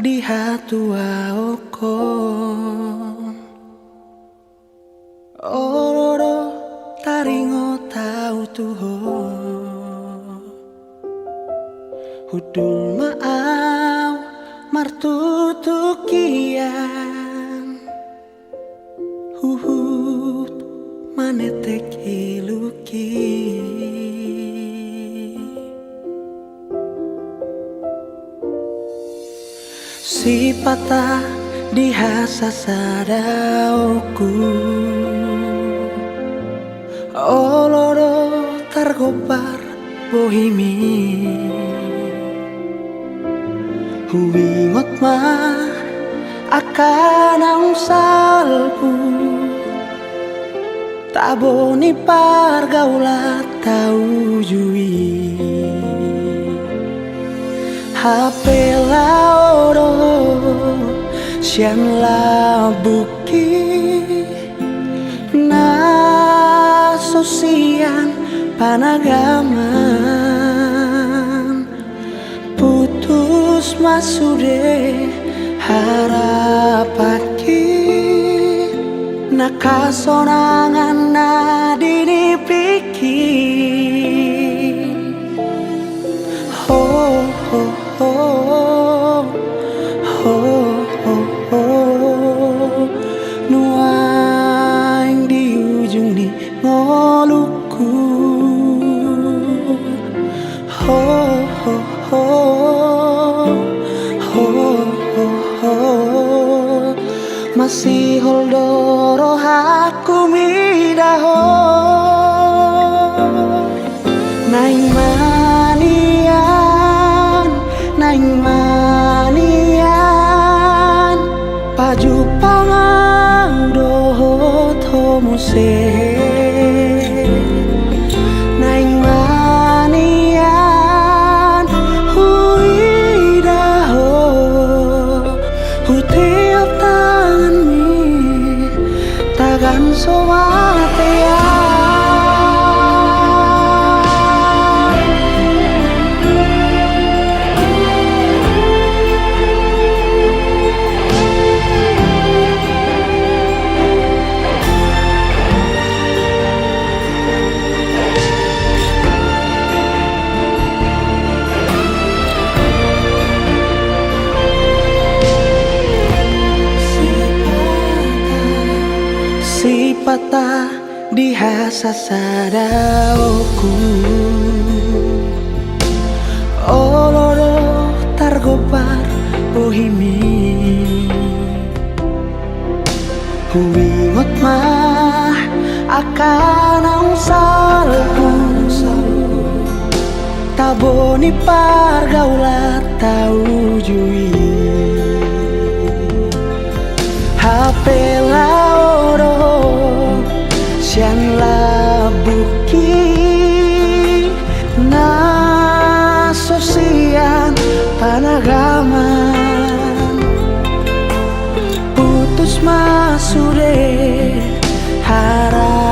di hatua oko ororo taringo tau tuho hudul maau martutukian huhut manetek iluki si patah dihasa sadauku oloro targobar bohimi huwingot mah akan ang salpu taboni pargaulat tau jui HP laoro sian la buki na sosian panagaman putus masude harapaki nakasonangan na dinipiki ho ho ho ho ho ho nuaing di ujung ni ngoluku ho ho ho ho ho ho masih holdoro aku midaho naing manian paju pangaudoho tomuse naing manian huidaho hutiap tangan mi tagan somatea si patah dihasa sadauku oloro targobar bohimi huwingot mah akan ang salku taboni pargaulat tau jui HP laoro sian la buki na sosian panagaman putus masude harap